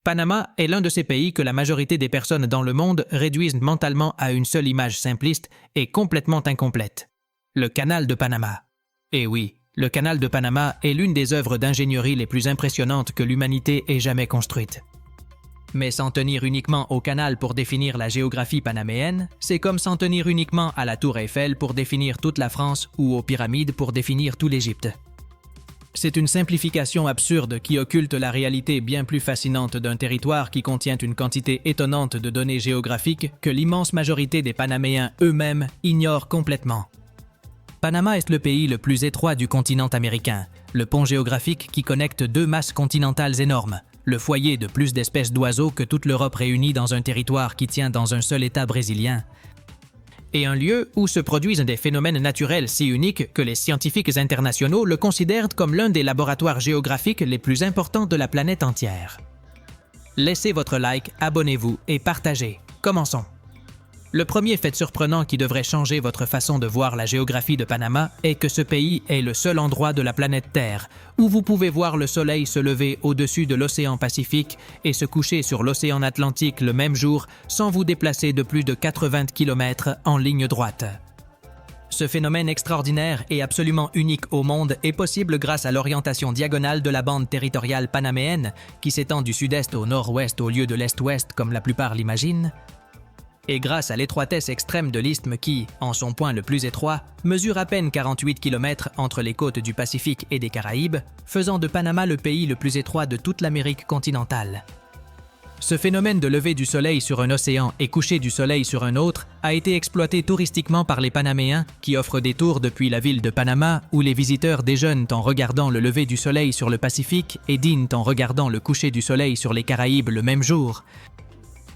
Panama est l'un de ces pays que la majorité des personnes dans le monde réduisent mentalement à une seule image simpliste et complètement incomplète. Le canal de Panama. Et oui, le canal de Panama est l'une des œuvres d'ingénierie les plus impressionnantes que l'humanité ait jamais construites. Mais s'en tenir uniquement au canal pour définir la géographie panaméenne, c'est comme s'en tenir uniquement à la Tour Eiffel pour définir toute la France ou aux pyramides pour définir tout l'Égypte. C'est une simplification absurde qui occulte la réalité bien plus fascinante d'un territoire qui contient une quantité étonnante de données géographiques que l'immense majorité des Panaméens eux-mêmes ignorent complètement. Panama est le pays le plus étroit du continent américain, le pont géographique qui connecte deux masses continentales énormes, le foyer de plus d'espèces d'oiseaux que toute l'Europe réunie dans un territoire qui tient dans un seul État brésilien, et un lieu où se produisent des phénomènes naturels si uniques que les scientifiques internationaux le considèrent comme l'un des laboratoires géographiques les plus importants de la planète entière. Laissez votre like, abonnez-vous et partagez. Commençons. Le premier fait surprenant qui devrait changer votre façon de voir la géographie de Panama est que ce pays est le seul endroit de la planète Terre où vous pouvez voir le soleil se lever au-dessus de l'océan Pacifique et se coucher sur l'océan Atlantique le même jour sans vous déplacer de plus de 80 km en ligne droite. Ce phénomène extraordinaire et absolument unique au monde est possible grâce à l'orientation diagonale de la bande territoriale panaméenne qui s'étend du sud-est au nord-ouest au lieu de l'est-ouest comme la plupart l'imaginent, et grâce à l'étroitesse extrême de l'isthme qui, en son point le plus étroit, mesure à peine 48 km entre les côtes du Pacifique et des Caraïbes, faisant de Panama le pays le plus étroit de toute l'Amérique continentale. Ce phénomène de lever du soleil sur un océan et coucher du soleil sur un autre a été exploité touristiquement par les Panaméens qui offrent des tours depuis la ville de Panama où les visiteurs déjeunent en regardant le lever du soleil sur le Pacifique et dînent en regardant le coucher du soleil sur les Caraïbes le même jour.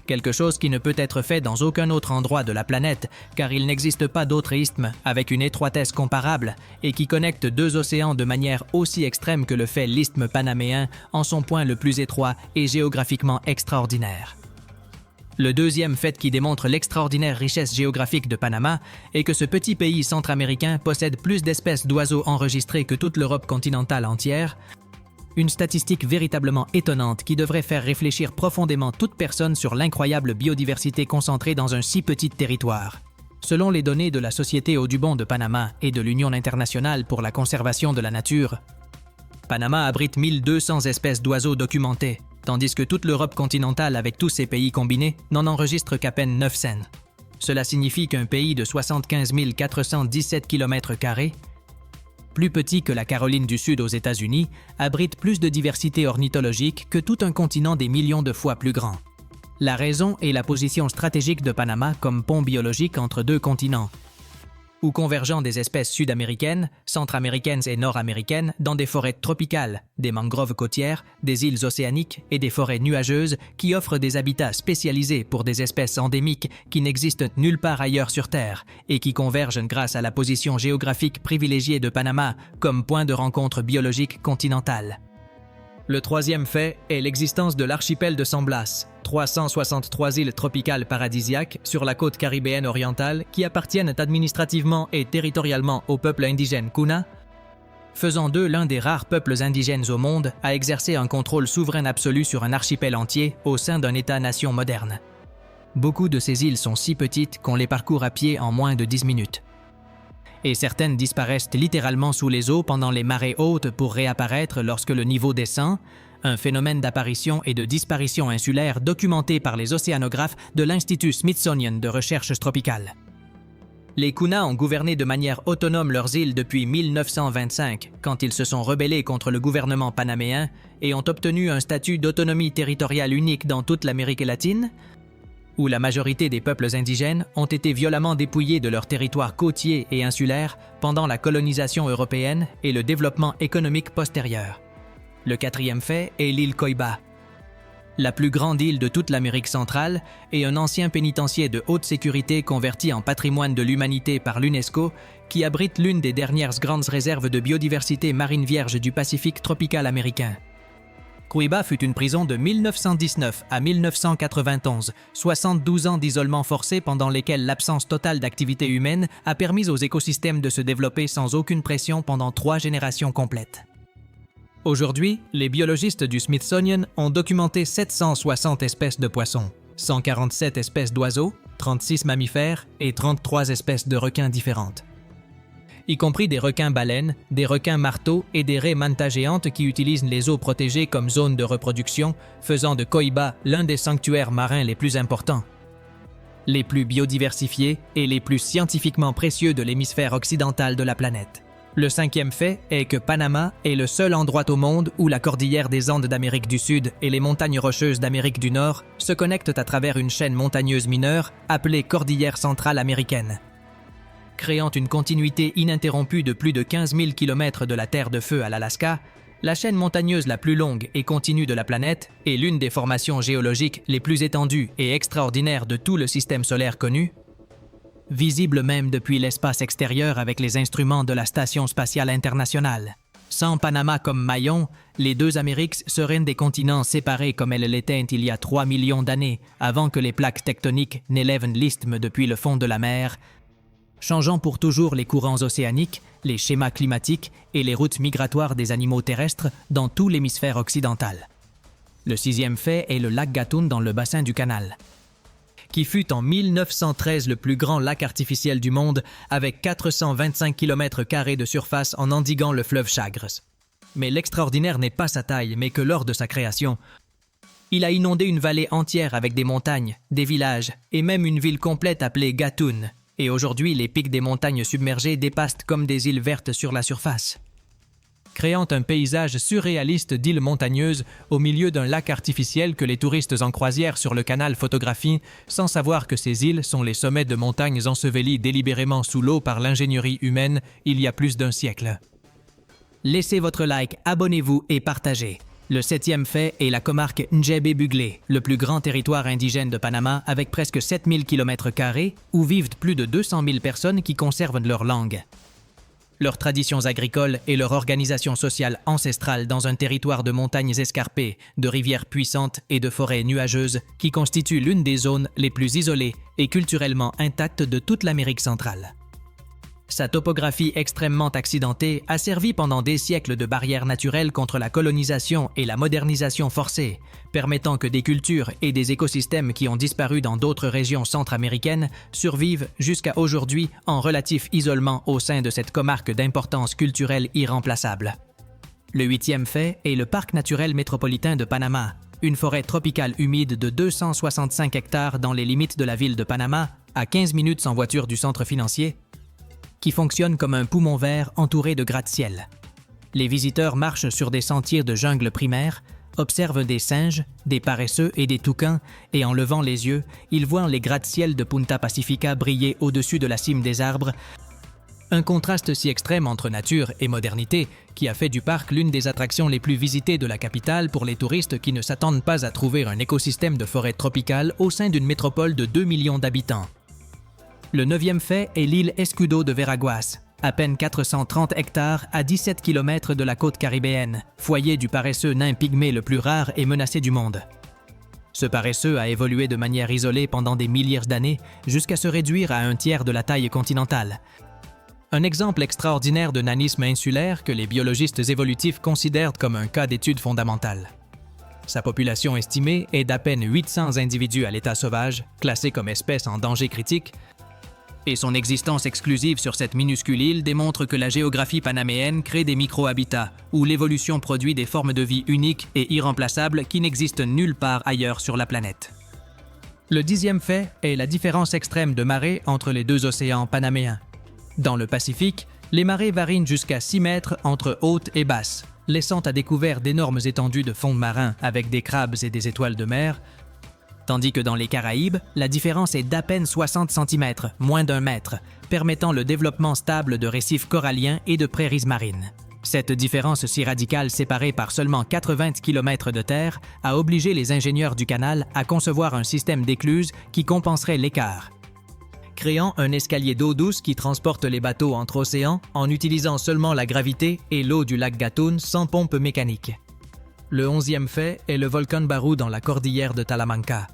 Quelque chose qui ne peut être fait dans aucun autre endroit de la planète, car il n'existe pas d'autre isthme avec une étroitesse comparable et qui connecte deux océans de manière aussi extrême que le fait l'isthme panaméen en son point le plus étroit et géographiquement extraordinaire. Le deuxième fait qui démontre l'extraordinaire richesse géographique de Panama est que ce petit pays centra-américain possède plus d'espèces d'oiseaux enregistrées que toute l'Europe continentale entière, une statistique véritablement étonnante qui devrait faire réfléchir profondément toute personne sur l'incroyable biodiversité concentrée dans un si petit territoire. Selon les données de la Société Audubon de Panama et de l'Union internationale pour la conservation de la nature, Panama abrite 1200 espèces d'oiseaux documentées, tandis que toute l'Europe continentale avec tous ces pays combinés n'en enregistre qu'à peine 900. Cela signifie qu'un pays de 75 417 km², plus petit que la Caroline du Sud aux États-Unis, abrite plus de diversité ornithologique que tout un continent des millions de fois plus grand. La raison est la position stratégique de Panama comme pont biologique entre deux continents, où convergent des espèces sud-américaines, centra-américaines et nord-américaines dans des forêts tropicales, des mangroves côtières, des îles océaniques et des forêts nuageuses qui offrent des habitats spécialisés pour des espèces endémiques qui n'existent nulle part ailleurs sur Terre et qui convergent grâce à la position géographique privilégiée de Panama comme point de rencontre biologique continental. Le troisième fait est l'existence de l'archipel de San Blas, 363 îles tropicales paradisiaques sur la côte caribéenne orientale qui appartiennent administrativement et territorialement au peuple indigène Kuna, faisant d'eux l'un des rares peuples indigènes au monde à exercer un contrôle souverain absolu sur un archipel entier au sein d'un État-nation moderne. Beaucoup de ces îles sont si petites qu'on les parcourt à pied en moins de 10 minutes. Et certaines disparaissent littéralement sous les eaux pendant les marées hautes pour réapparaître lorsque le niveau descend, un phénomène d'apparition et de disparition insulaire documenté par les océanographes de l'Institut Smithsonian de recherche tropicale. Les Kuna ont gouverné de manière autonome leurs îles depuis 1925, quand ils se sont rebellés contre le gouvernement panaméen et ont obtenu un statut d'autonomie territoriale unique dans toute l'Amérique latine, où la majorité des peuples indigènes ont été violemment dépouillés de leurs territoires côtiers et insulaires pendant la colonisation européenne et le développement économique postérieur. Le quatrième fait est l'île Coiba, la plus grande île de toute l'Amérique centrale et un ancien pénitencier de haute sécurité converti en patrimoine de l'humanité par l'UNESCO qui abrite l'une des dernières grandes réserves de biodiversité marine vierge du Pacifique tropical américain. Coiba fut une prison de 1919 à 1991, 72 ans d'isolement forcé pendant lesquels l'absence totale d'activité humaine a permis aux écosystèmes de se développer sans aucune pression pendant 3 générations complètes. Aujourd'hui, les biologistes du Smithsonian ont documenté 760 espèces de poissons, 147 espèces d'oiseaux, 36 mammifères et 33 espèces de requins différentes, y compris des requins-baleines, des requins-marteaux et des raies mantas géantes qui utilisent les eaux protégées comme zone de reproduction, faisant de Coiba l'un des sanctuaires marins les plus importants, les plus biodiversifiés et les plus scientifiquement précieux de l'hémisphère occidental de la planète. Le cinquième fait est que Panama est le seul endroit au monde où la cordillère des Andes d'Amérique du Sud et les montagnes rocheuses d'Amérique du Nord se connectent à travers une chaîne montagneuse mineure appelée Cordillère centrale américaine, créant une continuité ininterrompue de plus de 15 000 km de la Terre de Feu à l'Alaska. La chaîne montagneuse la plus longue et continue de la planète est l'une des formations géologiques les plus étendues et extraordinaires de tout le système solaire connu, visible même depuis l'espace extérieur avec les instruments de la Station spatiale internationale. Sans Panama comme maillon, les deux Amériques seraient des continents séparés comme elles l'étaient il y a 3 millions d'années, avant que les plaques tectoniques n'élèvent l'isthme depuis le fond de la mer, changeant pour toujours les courants océaniques, les schémas climatiques et les routes migratoires des animaux terrestres dans tout l'hémisphère occidental. Le sixième fait est le lac Gatun dans le bassin du Canal, qui fut en 1913 le plus grand lac artificiel du monde avec 425 km² de surface en endiguant le fleuve Chagres. Mais l'extraordinaire n'est pas sa taille, mais que lors de sa création, il a inondé une vallée entière avec des montagnes, des villages et même une ville complète appelée Gatun. Et aujourd'hui, les pics des montagnes submergées dépassent comme des îles vertes sur la surface, créant un paysage surréaliste d'îles montagneuses au milieu d'un lac artificiel que les touristes en croisière sur le canal photographient sans savoir que ces îles sont les sommets de montagnes ensevelies délibérément sous l'eau par l'ingénierie humaine il y a plus d'un siècle. Laissez votre like, abonnez-vous et partagez. Le septième fait est la comarque Njebe-Buglé, le plus grand territoire indigène de Panama avec presque 7000 km² où vivent plus de 200 000 personnes qui conservent leur langue, leurs traditions agricoles et leur organisation sociale ancestrale dans un territoire de montagnes escarpées, de rivières puissantes et de forêts nuageuses qui constituent l'une des zones les plus isolées et culturellement intactes de toute l'Amérique centrale. Sa topographie extrêmement accidentée a servi pendant des siècles de barrière naturelle contre la colonisation et la modernisation forcée, permettant que des cultures et des écosystèmes qui ont disparu dans d'autres régions centra-américaines survivent jusqu'à aujourd'hui en relatif isolement au sein de cette comarque d'importance culturelle irremplaçable. Le huitième fait est le Parc naturel métropolitain de Panama, une forêt tropicale humide de 265 hectares dans les limites de la ville de Panama, à 15 minutes en voiture du centre financier, qui fonctionne comme un poumon vert entouré de gratte-ciel. Les visiteurs marchent sur des sentiers de jungle primaire, observent des singes, des paresseux et des toucans, et en levant les yeux, ils voient les gratte-ciel de Punta Pacifica briller au-dessus de la cime des arbres, un contraste si extrême entre nature et modernité qui a fait du parc l'une des attractions les plus visitées de la capitale pour les touristes qui ne s'attendent pas à trouver un écosystème de forêt tropicale au sein d'une métropole de 2 millions d'habitants. Le neuvième fait est l'île Escudo de Veraguas, à peine 430 hectares à 17 km de la côte caribéenne, foyer du paresseux nain pygmée le plus rare et menacé du monde. Ce paresseux a évolué de manière isolée pendant des milliers d'années jusqu'à se réduire à un tiers de la taille continentale. Un exemple extraordinaire de nanisme insulaire que les biologistes évolutifs considèrent comme un cas d'étude fondamentale. Sa population estimée est d'à peine 800 individus à l'état sauvage, classés comme espèces en danger critique, et son existence exclusive sur cette minuscule île démontre que la géographie panaméenne crée des micro-habitats, où l'évolution produit des formes de vie uniques et irremplaçables qui n'existent nulle part ailleurs sur la planète. Le dixième fait est la différence extrême de marée entre les deux océans panaméens. Dans le Pacifique, les marées varient jusqu'à 6 mètres entre hautes et basses, laissant à découvert d'énormes étendues de fond marin avec des crabes et des étoiles de mer, tandis que dans les Caraïbes, la différence est d'à peine 60 cm, moins d'1 mètre, permettant le développement stable de récifs coralliens et de prairies marines. Cette différence si radicale séparée par seulement 80 km de terre a obligé les ingénieurs du canal à concevoir un système d'écluses qui compenserait l'écart, créant un escalier d'eau douce qui transporte les bateaux entre océans en utilisant seulement la gravité et l'eau du lac Gatun sans pompe mécanique. Le 11e fait est le volcan Barú dans la cordillère de Talamanca.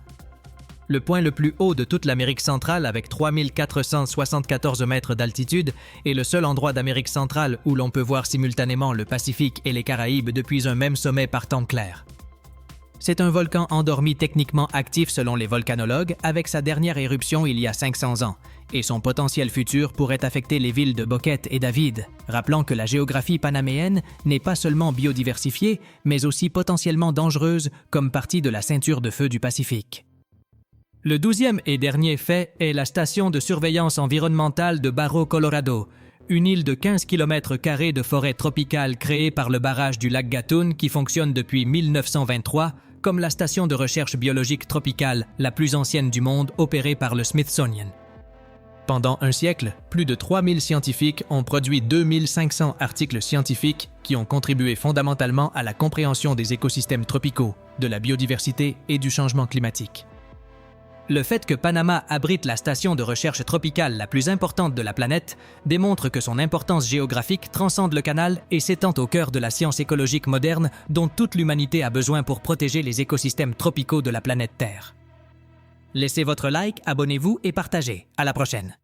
le point le plus haut de toute l'Amérique centrale avec 3474 mètres d'altitude est le seul endroit d'Amérique centrale où l'on peut voir simultanément le Pacifique et les Caraïbes depuis un même sommet par temps clair. C'est un volcan endormi techniquement actif selon les volcanologues avec sa dernière éruption il y a 500 ans, et son potentiel futur pourrait affecter les villes de Boquete et David, rappelant que la géographie panaméenne n'est pas seulement biodiversifiée, mais aussi potentiellement dangereuse comme partie de la ceinture de feu du Pacifique. Le 12e et dernier fait est la station de surveillance environnementale de Barro Colorado, une île de 15 km² de forêt tropicale créée par le barrage du lac Gatun qui fonctionne depuis 1923 comme la station de recherche biologique tropicale la plus ancienne du monde opérée par le Smithsonian. Pendant un siècle, plus de 3000 scientifiques ont produit 2500 articles scientifiques qui ont contribué fondamentalement à la compréhension des écosystèmes tropicaux, de la biodiversité et du changement climatique. Le fait que Panama abrite la station de recherche tropicale la plus importante de la planète démontre que son importance géographique transcende le canal et s'étend au cœur de la science écologique moderne dont toute l'humanité a besoin pour protéger les écosystèmes tropicaux de la planète Terre. Laissez votre like, abonnez-vous et partagez. À la prochaine!